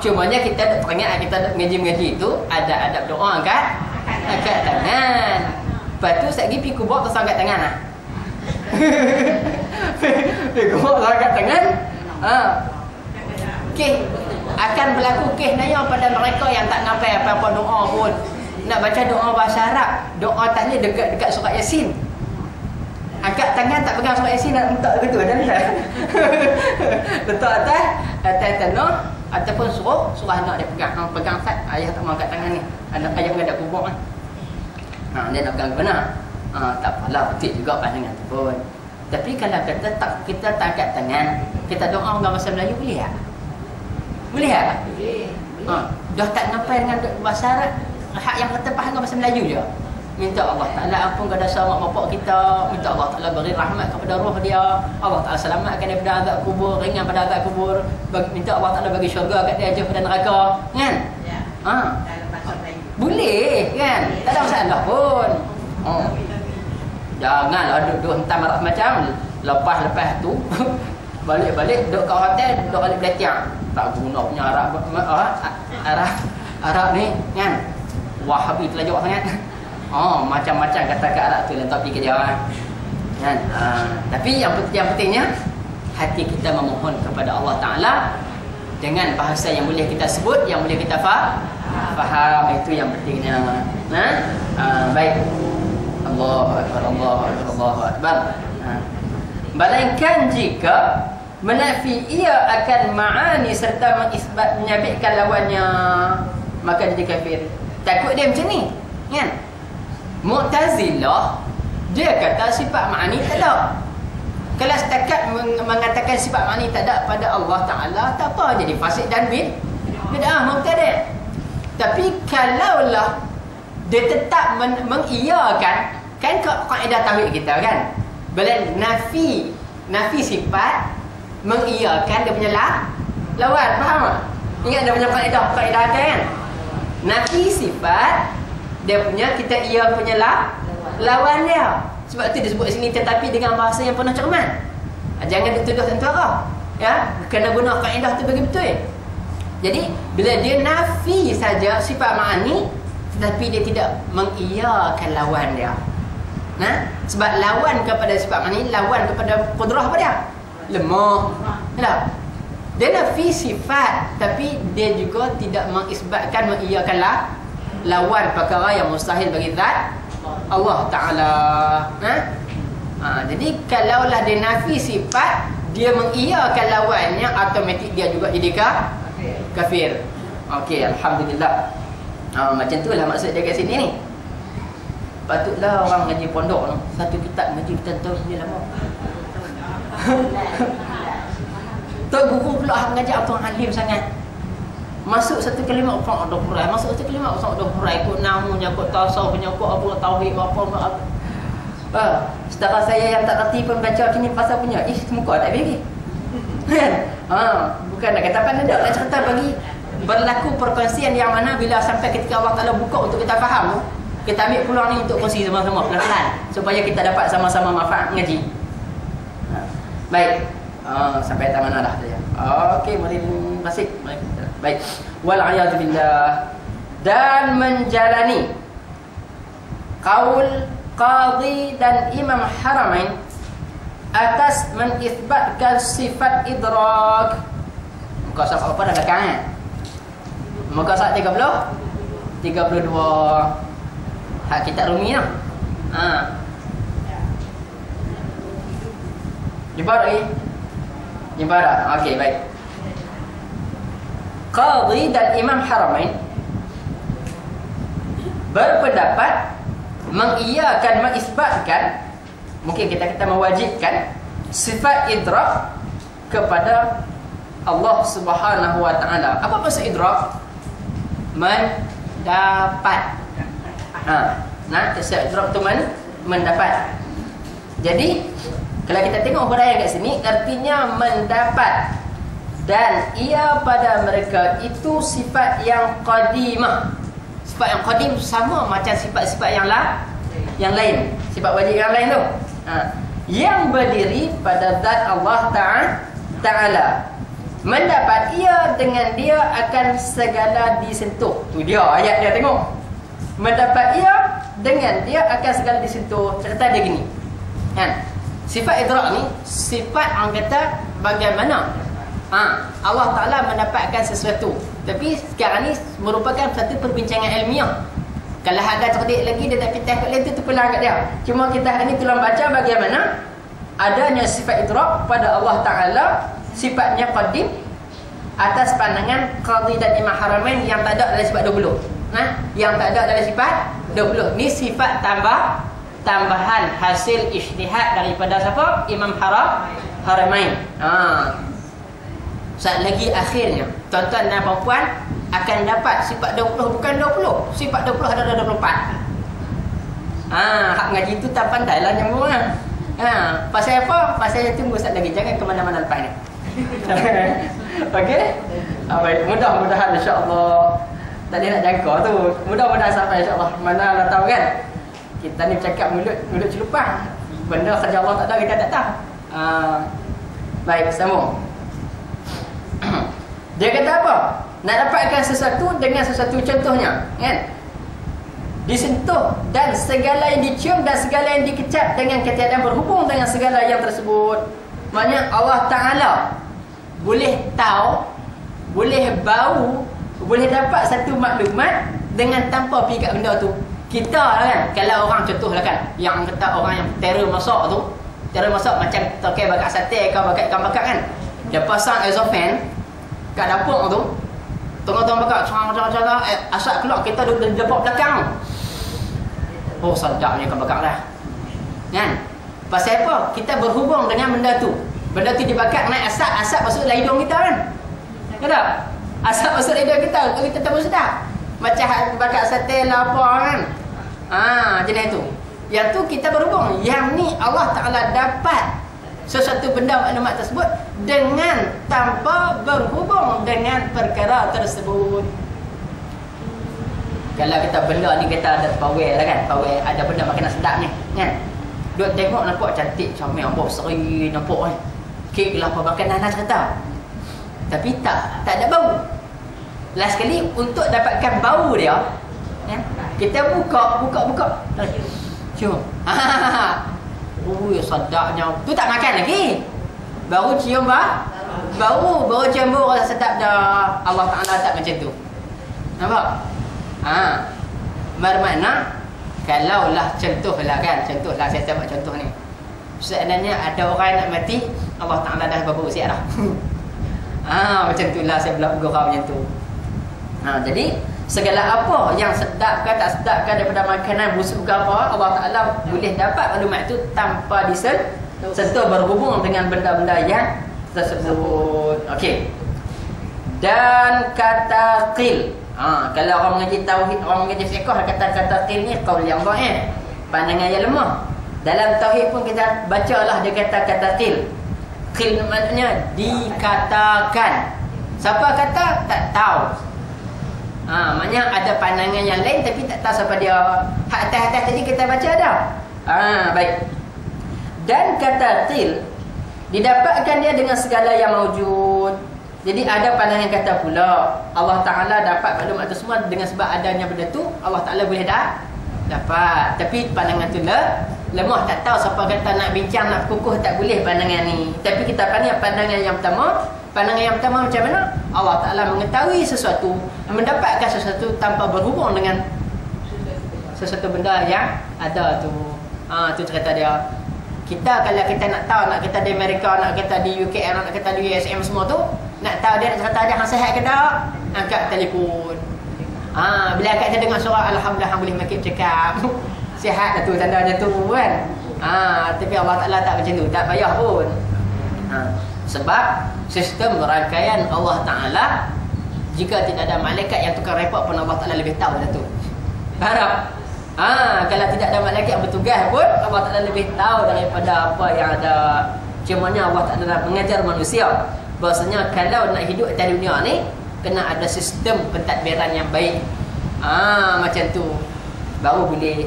Cumanya kita teringat kita mengaji itu ada adab doa angkat tangan. Lepas tu sekejap lagi pergi kubur terus angkat tangan. Pergi kubur terus angkat tangan. Okey. Akan berlaku kes naya pada mereka yang tak nampai apa-apa doa pun. Nak baca doa bahasa Arab, doa tahlil dekat surat Yasin. Angkat tangan tak pegang surat Yasin, nak letak begitu ada tak? Letak atas tanah ataupun surah anak dia pegang sat, ayah tak mau angkat tangan ni. Anak ayah menghadap kubur kan. Dia nak pegang benar. Tak apalah, betul juga pandangan tu pun. Tapi kalau kita tak angkat tangan, kita doa dengan bahasa Melayu boleh tak? Boleh tak? Boleh. Dah tak nampai dengan bahasa Arab, hak yang kata faham dengan bahasa Melayu je. Minta Allah Ta'ala ampunkan dosa mak bapak kita, minta Allah Ta'ala beri rahmat kepada roh dia, Allah Ta'ala selamatkan daripada azab kubur, ringan pada azab kubur, minta Allah Ta'ala bagi syurga kat dia, jauh pada neraka, kan? Ya. Dalam bahasa Boleh kan? Tak ada masalah pun. Oh. Janganlah duduk hentam marah macam lepas tu balik-balik duduk kat hotel, duduk balik belatiang. Tak guna punya Arab ni kan. Wahabi terlajak sangat. Macam-macam kata kat Arab tu dalam topik kerja kan. Tapi yang pentingnya hati kita memohon kepada Allah Ta'ala dengan bahasa yang boleh kita sebut, yang boleh kita faham. Itu yang pentingnya. Baik. Allahu Akbar, Allahu Akbar, Allahu Akbar. Melainkan jika menafi ia akan ma'ani serta mengisbat menyabitkan lawannya, maka dia kafir. Takut dia macam ni kan. Mu'tazilah dia kata sifat ma'ani tak ada. Kalau setakat mengatakan sifat ma'ani tak ada pada Allah Ta'ala, tak apa, jadi fasik dan bid'ah mubtadi'. Tapi kalaulah dia tetap mengiyakan, kan kaedah tauhid kita kan, bila nafi sifat mengiyakan dia punya lawan, faham tak? Ingat dia punya kaedah kan? Nafi sifat dia punya, kita ia punya lawan dia. Sebab tu disebut sini tetapi dengan bahasa yang penuh cermat. Jangan dituduh tentera. Ya, kena guna kaedah tu bagi betul. Jadi bila dia nafi saja sifat ma'ani tetapi dia tidak mengiyakan lawan dia. Sebab lawan kepada sifat ma'ani, lawan kepada qudrah apa dia? Lemah. Yalah. Dia nafi sifat tapi dia juga tidak mengisbatkan, mengiyakan lawan perkara yang mustahil bagi zat Allah Ta'ala. Jadi kalaulah dia nafi sifat, dia mengiyakan lawannya, automatik dia juga jadi kafir. Okey, alhamdulillah. Macam tu lah maksud dia kat sini ni. Patutlah orang ngaji pondok tu, satu kitab ngaji tahun dia lama. Tok guru pula mengaji orang alim sangat. Masuk satu kalimat orang ada hurai, masuk satu kalimat orang ada hurai, kod namunya, kod tasawufnya, kod apa tauhid apa. Setara saya yang tak reti pun baca macam ni pasal punya. Muka tak bagi. Bukan nak kata pandai dak, nak cerita bagi berlaku perkongsian yang mana bila sampai ketika Allah Ta'ala buka untuk kita faham tu, kita ambil peluang ni untuk kongsi sama-sama pelan-pelan supaya kita dapat sama-sama manfaat ngaji. Baik. Sampai tak mana dah dia. Okey, mari masih. Baik. Wal a'yadu billah. Dan menjalani qaul qadhi dan Imam Haramain atas mengisbatkan sifat idrak. Muka surat apa dah belakang kan? Muka surat 32 hak kitab Rumi lah. Jumpa lagi? Jumpa dah? Okey, baik. Qadhi dan Imam Haramain berpendapat mengiyakan, mengisbatkan, mungkin kita kata mewajibkan sifat idrak kepada Allah Subhanahu wa Ta'ala. Apa maksud idrak? Mendapat. Sifat idrak tu mendapat. Jadi kalau kita tengok huraian kat sini, artinya mendapat. Dan ia pada mereka itu sifat yang qadimah. Sifat yang qadim sama macam sifat-sifat yang lain. Sifat wajib yang lain tu. Yang berdiri pada zat Allah Ta'ala. Mendapat ia dengan dia akan segala disentuh. Tu dia ayat dia, tengok. Mendapat ia dengan dia akan segala disentuh. Cerita dia gini. Sifat idrak ni sifat orang kata bagaimana Allah Ta'ala mendapatkan sesuatu. Tapi sekarang ni merupakan satu perbincangan ilmiah. Kalau ada cerdik lagi dia tak pitah kat lain tu pulang kat dia. Cuma kita hari ni tolong baca bagaimana adanya sifat idrak pada Allah Ta'ala, sifatnya qadim atas pandangan Qadhi dan Imam Haramain yang tak ada dalam sifat 20. Yang tak ada dalam sifat 20. Ni sifat tambahan hasil ijtihad daripada siapa? Imam Haramain. Saat lagi akhirnya tuan-tuan dan puan akan dapat sifat 20, bukan 20. Sifat 20 ada 24. Hak ngaji tu tak pandai lah nyambung lah. Pasal apa? Pasal tunggu saat lagi, jangan ke mana-mana lepas ni. Okey? Baik, mudah-mudahan insya-Allah Tak ada nak jaga tu. Mudah-mudahan sampai insya-Allah. Mana lah tahu kan. Kita ni bercakap mulut celupang. Benda kerja Allah tak ada kita tak tahu. Baik, sambung. Dia kata apa? Nak dapatkan sesuatu dengan sesuatu contohnya, kan? Disentuh dan segala yang dicium dan segala yang dikecap dengan ketiadaan berhubung dengan segala yang tersebut. Maknanya Allah Ta'ala boleh tahu, boleh bau, boleh dapat satu maklumat dengan tanpa pergi kat benda tu. Kita lah kan, kalau orang contohlah kan, yang kata orang yang terror masak tu, terror masak macam tokai bakar sate ke bakar ikan bakar kan, dia pasang exhaust kat dapur tu, tengah-tengah bakar, asap keluar, kita duduk di dapur belakang. Oh, sedapnya ikan bakar dah, kan? Pasal apa? Kita berhubung dengan benda tu. Benda tu dibakar, naik asap masuk dalam hidung kita kan? Tak? Asap masuk dalam hidung kita, kita tak sedap. Macam bakar sate lah apa kan? Jenis tu. Yang tu kita berhubung. Yang ni Allah Ta'ala dapat sesuatu benda maklumat tersebut dengan tanpa berhubung dengan perkara tersebut. Kalau kita benda ni kita ada pawai lah kan, pawai ada benda makanan sedap ni kan, duk tengok nampak cantik, comel, bau seri nampak kan, kek lah apa makanan nak cerita, tapi tak ada bau. Last sekali untuk dapatkan bau dia ya, kita buka cium. Sedapnya tu, tak makan lagi, baru cium baru cium bau rasa sedap dah. Allah Ta'ala tak macam tu, nampak? Bermakna kalaulah contohlah kan, contohlah saya buat contoh ni, seandainya ada orang nak mati, Allah Ta'ala dah berbau siap dah. Macam itulah saya belak gurau macam tu. Jadi segala apa yang sedap ke tak sedap ke daripada makanan busuk ke apa, Allah Ta'ala boleh dapat maklumat tu tanpa disentuh berhubung dengan benda-benda yang tersebut. Okey. Dan kata qil, kalau orang mengaji tauhid, orang mengaji fiqh, kata-kata qil ni qaul yang dhaif, pandangan yang lemah. Dalam tauhid pun kita bacalah dia kata-kata qil. Qil maknanya dikatakan. Siapa kata? Tak tahu. Maknanya ada pandangan yang lain tapi tak tahu siapa dia. Hak atas-atas tadi kita baca dah. Baik. Dan kata qil didapatkan dia dengan segala yang maujud. Jadi ada pandangan kata pula Allah Ta'ala dapat maklumat itu semua dengan sebab adanya benda tu, Allah Ta'ala boleh dapat. Tapi pandangan tu lemah, tak tahu siapa kata nak bincang, nak kukuh, tak boleh pandangan ni. Tapi kita pandang pandangan yang pertama. Pandangan yang pertama macam mana? Allah Ta'ala mengetahui sesuatu, mendapatkan sesuatu tanpa berhubung dengan sesuatu benda yang ada tu. Tu cerita dia. Kita kalau kita nak tahu, nak kita di Amerika, nak kita di UK, nak kita di USM semua tu, nak tahu dia nak cerita dia hang sihat ke tak, angkat telefon. Bila angkat dia dengar suara alhamdulillah boleh makin cakap. Sihat dah tu tandanya tu kan. Tapi Allah Ta'ala tak macam tu, tak payah pun. Sebab sistem rangkaian Allah Ta'ala, jika tidak ada malaikat yang tukar report pun Allah Ta'ala lebih tahu dah tu. Harap kalau tidak ada malaikat yang bertugas pun Allah Ta'ala lebih tahu daripada apa yang ada. Cumanya Allah Ta'ala mengajar manusia bahasanya kalau nak hidup atas dunia ni kena ada sistem pentadbiran yang baik. Macam tu baru boleh.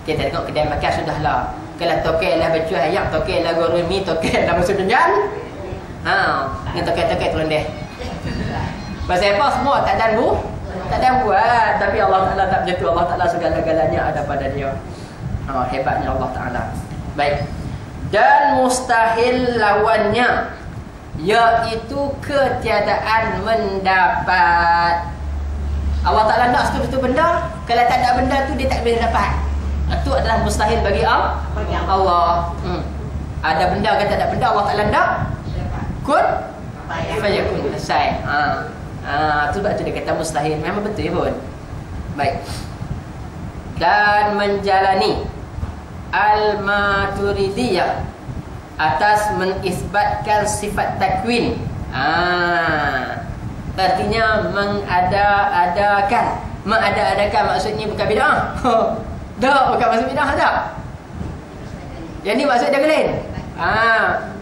Kita tengok kedai makan sudahlah, kalau tokai lah bercuah ayam, tokai lah goreng mi, tokai lah masuk jalan, dengan tokai-tokai turun deh. Pasal apa? Semua tak ada buat. Tapi Allah Ta'ala tak macam tu. Allah Ta'ala segala-galanya ada pada dia. Hebatnya Allah Ta'ala. Baik. Dan mustahil lawannya, iaitu ketiadaan mendapat. Allah Ta'ala nak satu benda, kalau tak ada benda tu dia tak boleh dapat. Itu adalah mustahil bagi Allah. Ada benda ke tak ada benda, Allah Ta'ala nak kun fayakun, selesai. Tu sebab tu dia kata mustahil. Memang betul pun. Baik. Dan menjalani Al-Maturidiyah atas mengisbatkan sifat takwin. Artinya mengada-adakan maksudnya bukan bid'ah. Tak, bukan maksud bid'ah tak. Yang ni maksud dia lain.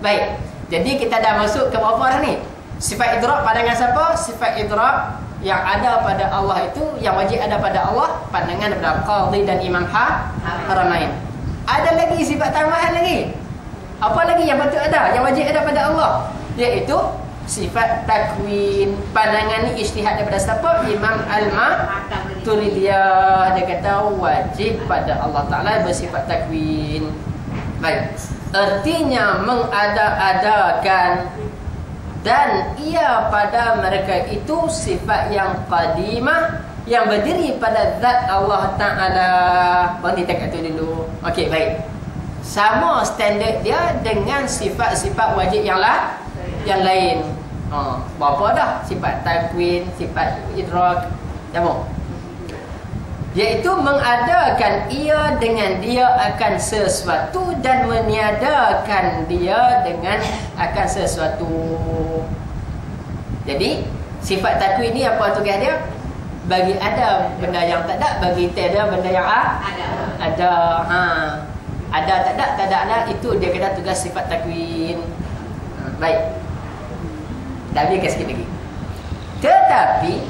Baik. Jadi kita dah masuk ke berapa dah ni? Sifat idrab pandangan siapa? Sifat idrab yang ada pada Allah itu, yang wajib ada pada Allah, pandangan daripada Qadhi dan Imam Haramain. Ada lagi sifat tambahan lagi. Apa lagi yang patut ada, yang wajib ada pada Allah? Iaitu sifat takwin. Pandangan ni ijtihad daripada siapa? Imam Al-Maturidiyah. Dia kata wajib pada Allah Ta'ala bersifat takwin. Baik, artinya mengada-adakan, dan ia pada mereka itu sifat yang qadimah, yang berdiri pada zat Allah Ta'ala. Berhenti dekat tu dulu. Okey, baik. Sama standard dia dengan sifat-sifat wajib yang lain. Berapa dah? Sifat takwin, sifat idrak, sama. Iaitu mengadakan ia dengan dia akan sesuatu, dan meniadakan dia dengan akan sesuatu. Jadi sifat takwin ni apa tugas dia? Bagi ada benda yang tak ada, bagi tiada benda yang ada. Ada tak ada, itu dia kena tugas sifat takwin. Baik. Dah habis sikit lagi. Tetapi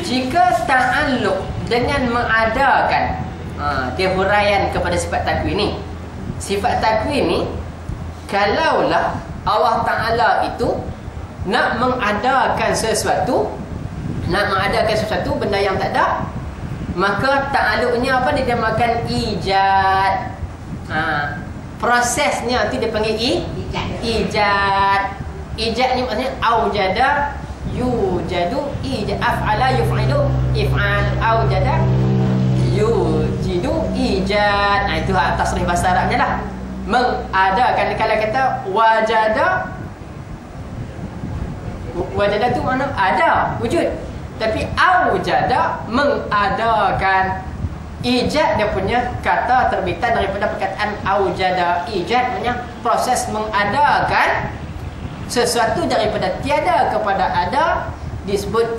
jika ta'alluq dengan mengadakan, dia huraian kepada sifat takwin ni. Sifat takwin ni, kalaulah Allah Ta'ala itu nak mengadakan sesuatu, benda yang tak ada, maka ta'alluqnya apa? Dia dinamakan ijad. Prosesnya tu dia panggil ijad. Ijad ni maksudnya aujada yujadu, ijad, af'ala yuf'ilu, if'al, aujada yujidu, ijad. Itu tasrif bahasa Arabnya lah. Mengadakan. Kalau kata wajada tu mana? Ada, wujud. Tapi aujada, mengadakan. Ijad dia punya kata terbitan daripada perkataan aujada. Ijad punya proses mengadakan sesuatu daripada tiada kepada ada, disebut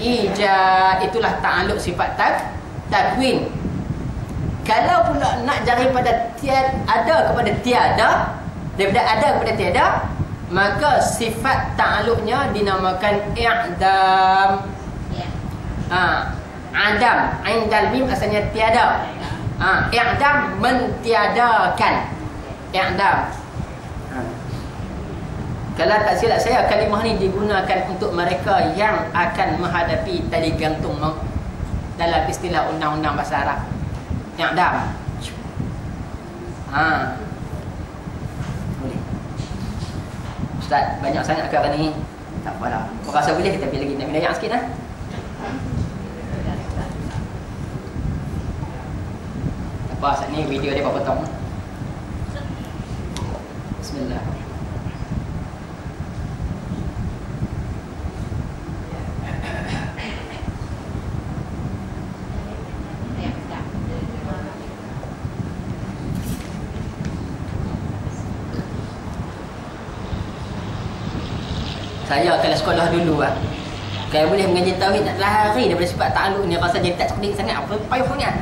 ijad. Itulah ta'alluq sifat takwin. Kalau pula nak daripada ada kepada tiada, daripada ada kepada tiada, maka sifat ta'alluqnya dinamakan i'dam. Adam, ain dal mim asalnya tiada. I'dam, mentiadakan. I'dam. Kalau tak silap saya, kalimah ni digunakan untuk mereka yang akan menghadapi tali gantung maut dalam istilah undang-undang bahasa Arab. I'dam. Boleh. Ustaz, banyak sangat perkara ni. Tak apalah. Kau rasa boleh, kita pergi lagi. Nak minyak sikit lah. Apa saat ni video dia potong. Bismillah. Saya kalau sekolah dulu kalau boleh mengaji tauhid nak lari daripada sifat ta'alluq ni, rasa jadi tak cerdik sangat. Apa payah sangat.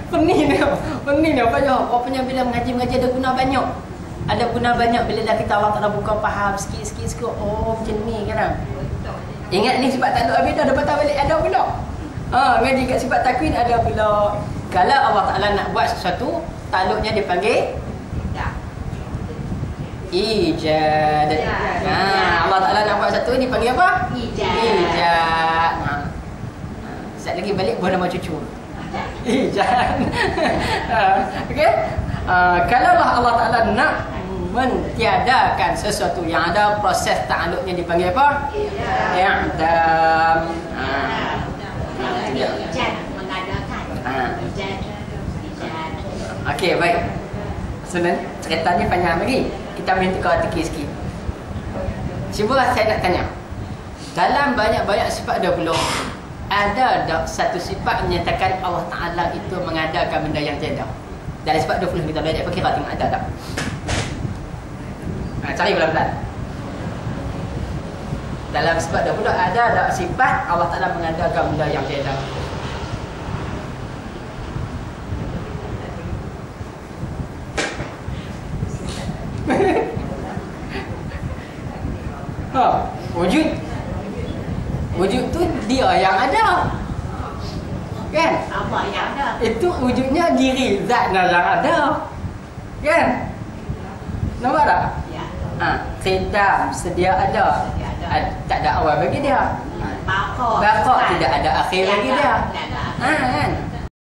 Pening dia payah. Rupanya bila mengaji ada guna banyak. Ada guna banyak bila dah kita Allah Ta'ala buka faham sikit-sikit. Oh macam ni kan. Ingat ni sifat ta'alluq habis dah patah balik ada pula. Ngaji kat sifat takwin ada pula. Kalau Allah Ta'ala nak buat sesuatu, ta'alluqnya dipanggil ijad. Allah Ta'ala nak buat satu ni dipanggil apa? Ijad. Sekejap lagi balik buat nama cucu. Ijad. Okey. Kalau Allah Ta'ala nak mentiadakan sesuatu yang ada proses ta'alluqnya dipanggil apa? I'dam. Ijad, mengadakan. Ijad. Okey, baik. Sebenarnya ceritanya panjang lagi. Kita minta kau fikir sikit. Cuba saya nak tanya. Dalam banyak-banyak sifat 20, ada tak satu sifat menyatakan Allah Ta'ala itu mengadakan benda yang tiada? Dalam sifat 20 kita belajar fikir, tengok ada tak? Cari pelan-pelan. Dalam sifat 20 ada tak sifat Allah Ta'ala mengadakan benda yang tiada? Wujud. Wujud tu dia yang ada. Kan? Apa yang ada? Itu wujudnya diri zat dalam ada. Kan? Nampak tak? Ya. Khidam sedia ada. Tak ada awal bagi dia. Bakar Bakar tidak ada akhir bagi dia. Tidak ada. Kan?